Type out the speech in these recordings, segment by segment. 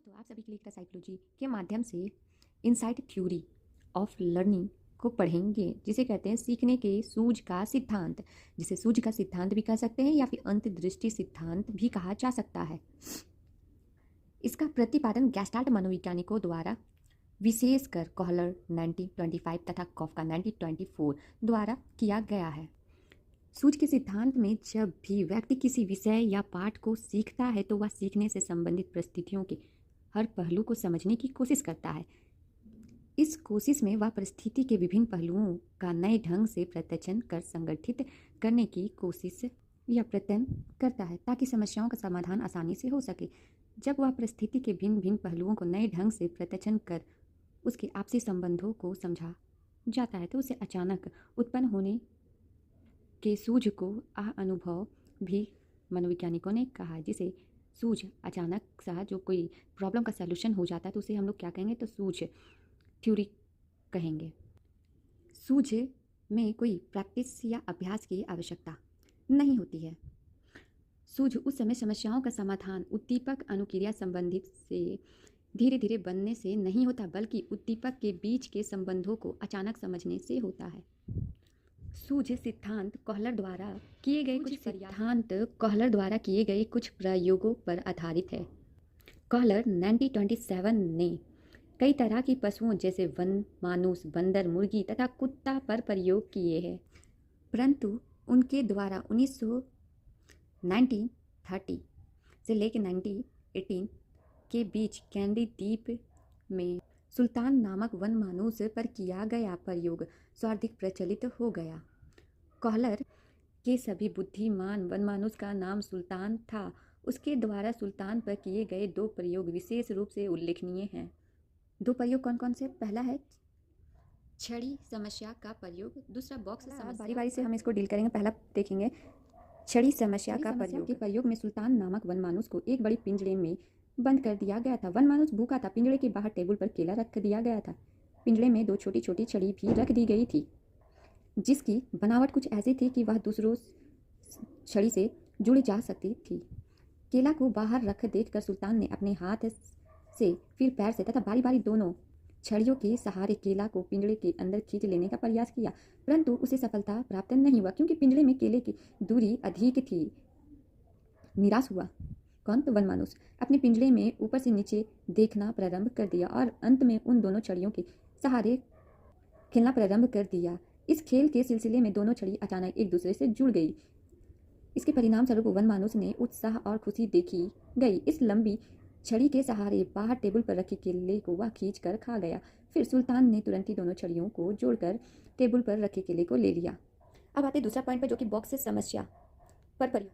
दोस्तों, आप सभी क्लिनिकल साइकोलॉजी के माध्यम से इनसाइट थ्योरी ऑफ लर्निंग को पढ़ेंगे, जिसे कहते हैं सीखने के सूझ का सिद्धांत, जिसे सूझ का सिद्धांत भी कह सकते हैं या फिर अंतर्दृष्टि सिद्धांत भी कहा जा सकता है। इसका प्रतिपादन गैस्टाल्ट मनोवैज्ञानिकों द्वारा विशेषकर कोहलर 1925 तथा कॉफका 1924 द्वारा किया गया है। सूझ के सिद्धांत में जब भी व्यक्ति किसी विषय या पाठ को सीखता है तो वह सीखने से संबंधित परिस्थितियों के हर पहलू को समझने की कोशिश करता है। इस कोशिश में वह परिस्थिति के विभिन्न पहलुओं का नए ढंग से प्रत्यक्षण कर संगठित करने की कोशिश या प्रयत्न करता है ताकि समस्याओं का समाधान आसानी से हो सके। जब वह परिस्थिति के भिन्न भिन्न पहलुओं को नए ढंग से प्रत्यक्षण कर उसके आपसी संबंधों को समझा जाता है तो उसे अचानक उत्पन्न होने के सूझ को अनुभव भी मनोवैज्ञानिकों ने कहा, जिसे सूझ अचानक सा जो कोई प्रॉब्लम का सलूशन हो जाता है तो उसे हम लोग क्या कहेंगे, तो सूझ थ्योरी कहेंगे। सूझ में कोई प्रैक्टिस या अभ्यास की आवश्यकता नहीं होती है। सूझ उस समय समस्याओं का समाधान उद्दीपक अनुक्रिया संबंधित से धीरे धीरे बनने से नहीं होता, बल्कि उद्दीपक के बीच के संबंधों को अचानक समझने से होता है। सूझ सिद्धांत कोहलर द्वारा किए गए कुछ प्रयोगों पर आधारित है। कोहलर 1927 ने कई तरह की पशुओं जैसे वन, मानुस, बंदर, मुर्गी तथा कुत्ता पर प्रयोग किए हैं, परंतु उनके द्वारा 1930 से लेकर 1918 के बीच कैंडी द्वीप में सुल्तान नामक वन मानुस पर किया गया प्रयोग सर्वाधिक प्रचलित हो गया। कोहलर के सभी बुद्धिमान वनमानुस का नाम सुल्तान था। उसके द्वारा सुल्तान पर किए गए दो प्रयोग विशेष रूप से उल्लेखनीय हैं। दो प्रयोग कौन कौन से? पहला है छड़ी समस्या का प्रयोग, दूसरा बॉक्स समस्या। बारी बारी से हम इसको डील करेंगे। पहला देखेंगे छड़ी समस्या का प्रयोग। के प्रयोग में सुल्तान नामक वनमानुस को एक बड़ी पिंजरे में बंद कर दिया गया था। वनमानुस भूखा था। पिंजरे के बाहर टेबल पर केला रख दिया गया था। पिंजरे में दो छोटी छोटी छड़ी भी रख दी गई थी, जिसकी बनावट कुछ ऐसी थी कि वह दूसरों छड़ी से जुड़ी जा सकती थी। केला को बाहर रख देखकर सुल्तान ने अपने हाथ से फिर पैर से तथा बारी बारी दोनों छड़ियों के सहारे केला को पिंजरे के अंदर खींच लेने का प्रयास किया, परंतु उसे सफलता प्राप्त नहीं हुआ क्योंकि पिंजरे में केले की दूरी अधिक थी। निराश हुआ कौन? तो वनमानुस। अपने पिंजरे में ऊपर से नीचे देखना प्रारंभ कर दिया और अंत में उन दोनों छड़ियों के सहारे खेलना प्रारंभ कर दिया। इस खेल के सिलसिले में दोनों छड़ी अचानक एक दूसरे से जुड़ गई। इसके परिणाम स्वरूप वनमानुस ने उत्साह और खुशी देखी गई। इस लंबी छड़ी के सहारे बाहर टेबल पर रखे केले को वह खींच कर खा गया। फिर सुल्तान ने तुरंत ही दोनों छड़ियों को जोड़कर टेबल पर रखे केले को ले लिया। अब आते दूसरा पॉइंट पर, जो कि बॉक्स समस्या पर प्रयोग।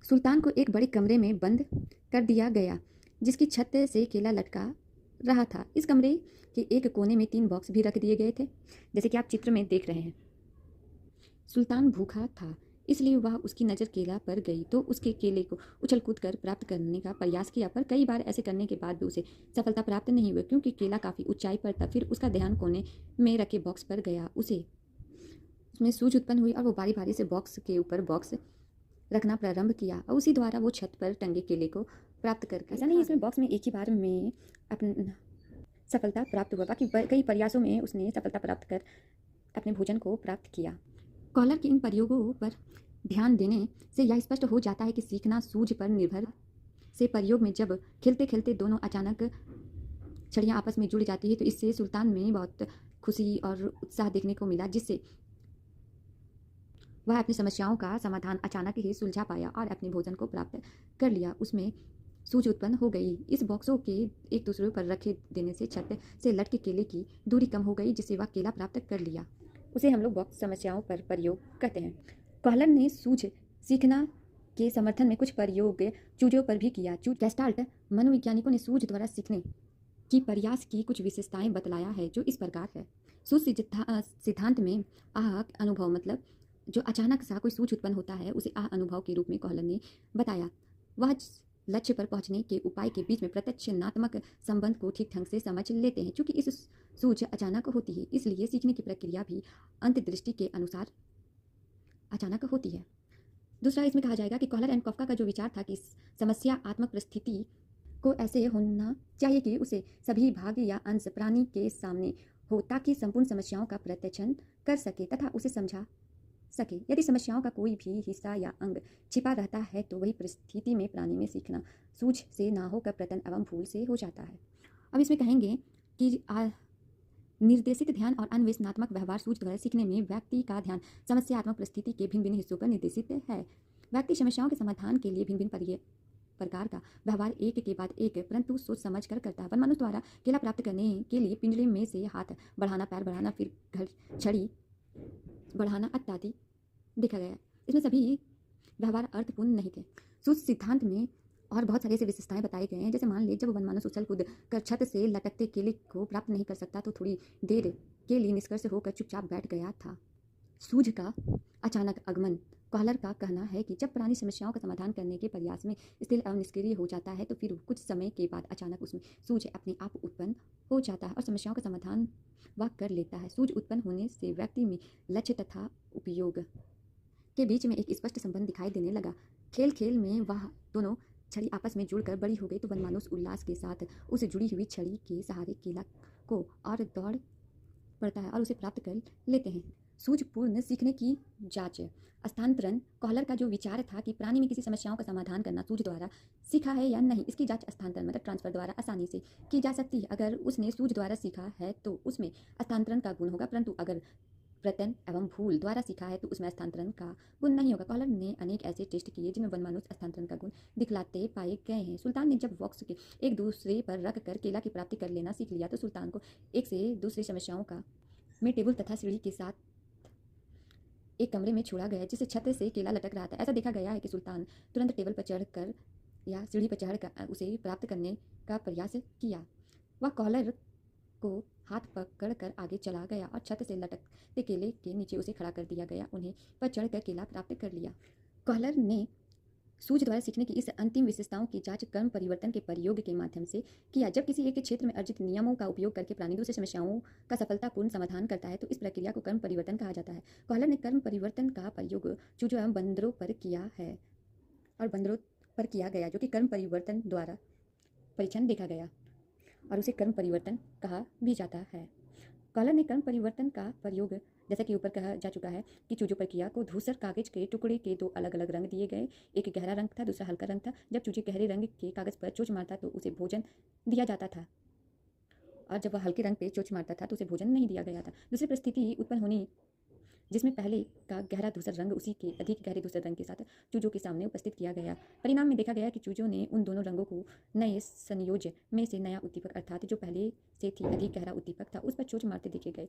सुल्तान को एक बड़े कमरे में बंद कर दिया गया जिसकी छत से केला लटका रहा था। इस कमरे के एक कोने में 3 बॉक्स भी रख दिए गए थे, जैसे कि आप चित्र में देख रहे हैं। सुल्तान भूखा था, इसलिए वह उसकी नज़र केला पर गई तो उसके केले को उछल कूद कर प्राप्त करने का प्रयास किया, पर कई बार ऐसे करने के बाद भी उसे सफलता प्राप्त नहीं हुई क्योंकि केला काफ़ी ऊंचाई पर था। फिर उसका ध्यान कोने में रखे बॉक्स पर गया। उसमें सूझ उत्पन्न हुई और वो बारी बारी से बॉक्स के ऊपर बॉक्स रखना प्रारंभ किया और उसी द्वारा वो छत पर टंगे केले को प्राप्त कर। ऐसा नहीं इसमें बॉक्स में एक ही बार में अपना सफलता प्राप्त हुआ, बाकी कई प्रयासों में उसने सफलता प्राप्त कर अपने भोजन को प्राप्त किया। कोहलर के इन प्रयोगों पर ध्यान देने से यह स्पष्ट हो जाता है कि सीखना सूझ पर निर्भर से प्रयोग में जब खेलते खेलते दोनों अचानक छड़ियाँ आपस में जुड़ जाती है तो इससे सुल्तान में बहुत खुशी और उत्साह देखने को मिला, जिससे वह अपनी समस्याओं का समाधान अचानक ही सुलझा पाया और अपने भोजन को प्राप्त कर लिया। उसमें सूझ उत्पन्न हो गई। इस बॉक्सों के एक दूसरे पर रखे देने से छत से लटके केले की दूरी कम हो गई, जिससे वह केला प्राप्त कर लिया। उसे हम लोग बॉक्स समस्याओं पर प्रयोग कहते हैं। कोहलर ने सूझ सीखना के समर्थन में कुछ प्रयोग चूजों पर भी किया। गैस्टाल्ट मनोवैज्ञानिकों ने सूझ द्वारा सीखने की प्रयास की कुछ विशेषताएं बतलाया है, जो इस प्रकार है। सूझ सिद्धांत में अनुभव मतलब जो अचानक सा कोई सूझ उत्पन्न होता है उसे अनुभव के रूप में कोहलर ने बताया। वह लक्ष्य पर पहुंचने के उपाय के बीच में प्रत्यक्षात्मक संबंध को ठीक ढंग से समझ लेते हैं। चूंकि इस सूझ अचानक होती है, इसलिए सीखने की प्रक्रिया भी अंतर्दृष्टि के अनुसार अचानक होती है। दूसरा इसमें कहा जाएगा कि कोहलर एंड कॉफका का जो विचार था कि समस्या आत्मक परिस्थिति को ऐसे होना चाहिए कि उसे सभी भाग या अंश प्राणी के सामने हो ताकि संपूर्ण समस्याओं का प्रत्यक्षण कर सके तथा उसे समझा सके। यदि समस्याओं का कोई भी हिस्सा या अंग छिपा रहता है तो वही परिस्थिति में प्राणी में सीखना सूझ से ना होकर प्रतन एवं भूल से हो जाता है। अब इसमें कहेंगे कि निर्देशित ध्यान और अन्वेषणात्मक व्यवहार सूझ द्वारा सीखने में व्यक्ति का ध्यान समस्यात्मक परिस्थिति के भिन्न भिन्न हिस्सों पर निर्देशित है। व्यक्ति समस्याओं के समाधान के लिए भिन्न भिन्न प्रकार का व्यवहार एक के बाद एक परंतु सोच समझ कर करता है। वनमानुष द्वारा केला प्राप्त करने के लिए पिंजरे में से हाथ बढ़ाना, पैर बढ़ाना, फिर घर छड़ी बढ़ाना इत्यादि देखा गया। इसमें सभी व्यवहार अर्थपूर्ण नहीं थे। सूझ सिद्धांत में और बहुत सारी ऐसी विशेषताएं बताई गई हैं। जैसे मान लीजिए जब वनमानुष उछल कूद कर छत से लटकते केले को प्राप्त नहीं कर सकता तो थोड़ी देर के लिए निष्कर्ष होकर चुपचाप बैठ गया था। सूझ का अचानक आगमन। कॉलर का कहना है कि जब प्राणी समस्याओं का समाधान करने के प्रयास में स्थिर एवं निष्क्रिय हो जाता है तो फिर कुछ समय के बाद अचानक उसमें सूझ अपने आप उत्पन्न हो जाता है और समस्याओं का समाधान वह कर लेता है। सूझ उत्पन्न होने से व्यक्ति में लक्ष्य तथा उपयोग के बीच में एक स्पष्ट संबंध दिखाई देने लगा। खेल खेल में वह दोनों छड़ी आपस में जुड़कर बड़ी हो गई तो वनमानुष उल्लास के साथ उस जुड़ी हुई छड़ी के सहारे केला को और दौड़ पड़ता है और उसे प्राप्त कर लेते हैं। सूझपूर्ण सीखने की जांच। स्थानांतरण। कॉलर का जो विचार था कि प्राणी में किसी समस्याओं का समाधान करना सूझ द्वारा सीखा है या नहीं, इसकी जांच स्थानांतरण मतलब ट्रांसफर द्वारा आसानी से की जा सकती है। अगर उसने सूझ द्वारा सीखा है तो उसमें स्थानांतरण का गुण होगा, परंतु अगर प्रत्यन एवं भूल द्वारा सीखा है तो उसमें स्थानांतरण का गुण नहीं होगा। कॉलर ने अनेक ऐसे टेस्ट किए जिनमें वनमानुष स्थानांतरण का गुण दिखलाते पाए गए हैं। सुल्तान ने जब बॉक्स के एक दूसरे पर रख कर केला की प्राप्ति कर लेना सीख लिया तो सुल्तान को एक से दूसरी समस्याओं का में टेबल तथा सीढ़ी के साथ एक कमरे में छोड़ा गया जिससे छत से केला लटक रहा था। ऐसा देखा गया है कि सुल्तान तुरंत टेबल पर चढ़कर या सीढ़ी पर चढ़कर उसे प्राप्त करने का प्रयास किया। वह कॉलर को हाथ पकड़कर आगे चला गया और छत से लटकते केले के नीचे उसे खड़ा कर दिया गया। उन्हें पर चढ़कर केला प्राप्त कर लिया। कॉलर ने सूझ द्वारा सीखने की इस अंतिम विशेषताओं की जांच कर्म परिवर्तन के प्रयोग के माध्यम से किया। जब किसी एक क्षेत्र में अर्जित नियमों का उपयोग करके प्राणी दूसरी समस्याओं का सफलतापूर्ण समाधान करता है तो इस प्रक्रिया को कर्म परिवर्तन कहा जाता है। कॉलर ने कर्म परिवर्तन का प्रयोग चूजों एवं बंदरों पर किया है और बंदरों पर किया गया जो कि कर्म परिवर्तन द्वारा परीक्षण देखा गया और उसे कर्म परिवर्तन कहा भी जाता है। कॉलर ने कर्म परिवर्तन का प्रयोग जैसा कि ऊपर कहा जा चुका है कि चूजों पर किया। को धूसर कागज के टुकड़े के दो अलग अलग रंग दिए गए, एक गहरा रंग था, दूसरा हल्का रंग था। जब चूजे गहरे रंग के कागज पर चोंच मारता तो उसे भोजन दिया जाता था और जब वह हल्के रंग पे चोंच मारता था तो उसे भोजन नहीं दिया गया था। दूसरी परिस्थिति उत्पन्न होनी जिसमें पहले का गहरा धूसर रंग उसी के अधिक गहरे धूसर रंग के साथ चूजों के सामने उपस्थित किया गया। परिणाम में देखा गया कि चूजों ने उन दोनों रंगों को नए संयोज्य में से नया उद्दीपक अर्थात जो पहले से थी अधिक गहरा उद्दीपक था उस पर चोंच मारते देखे गए।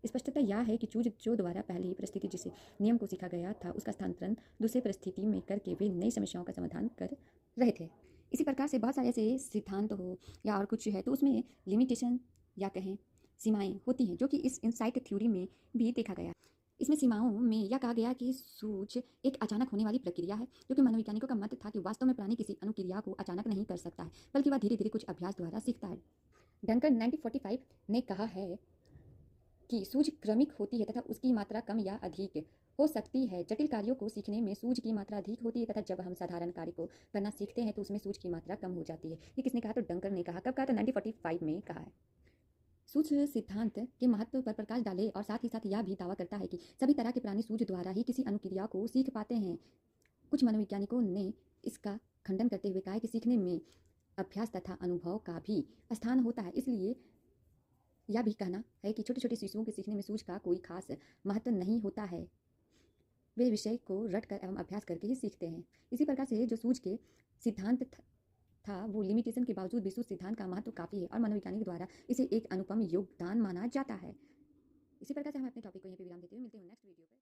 स्पष्टता यह है कि चूज जो द्वारा पहली परिस्थिति जिसे नियम को सीखा गया था उसका स्थानांतरण दूसरी परिस्थिति में करके वे नई समस्याओं का समाधान कर रहे थे। इसी प्रकार से बहुत सारे ऐसे सिद्धांत हो या और कुछ है तो उसमें लिमिटेशन या कहें सीमाएं होती हैं जो कि इस इनसाइट थ्योरी में भी देखा गया। इसमें सीमाओं में यह कहा गया कि सूझ एक अचानक होने वाली प्रक्रिया है जो कि मनोवैज्ञानिकों का मत था कि वास्तव में प्राणी किसी अनुक्रिया को अचानक नहीं कर सकता है बल्कि वह धीरे धीरे कुछ अभ्यास द्वारा सीखता है। डंकर 1945 ने कहा है कि सूझ क्रमिक होती है तथा उसकी मात्रा कम या अधिक हो सकती है। जटिल कार्यों को सीखने में सूझ की मात्रा अधिक होती है तथा जब हम साधारण कार्य को करना सीखते हैं तो उसमें सूझ की मात्रा कम हो जाती है। ये किसने कहा? तो डंकर ने कहा। कब कहा? तो 1945 में कहा है। सूझ सिद्धांत के महत्व पर प्रकाश डाले और साथ ही साथ यह भी दावा करता है कि सभी तरह के प्राणी सूझ द्वारा ही किसी अनुक्रिया को सीख पाते हैं। कुछ मनोवैज्ञानिकों ने इसका खंडन करते हुए कहा है कि सीखने में अभ्यास तथा अनुभव का भी स्थान होता है। इसलिए यह भी कहना है कि छोटे छोटे शिशुओं के सीखने में सूझ का कोई खास महत्व नहीं होता है, वे विषय को रटकर एवं अभ्यास करके ही सीखते हैं। इसी प्रकार से जो सूझ के सिद्धांत था वो लिमिटेशन के बावजूद भी सूझ सिद्धांत का महत्व काफ़ी है और मनोवैज्ञानिक द्वारा इसे एक अनुपम योगदान माना जाता है। इसी प्रकार से हम अपने टॉपिक को यहीं पे विराम देते हुए मिलते हैं नेक्स्ट वीडियो पर।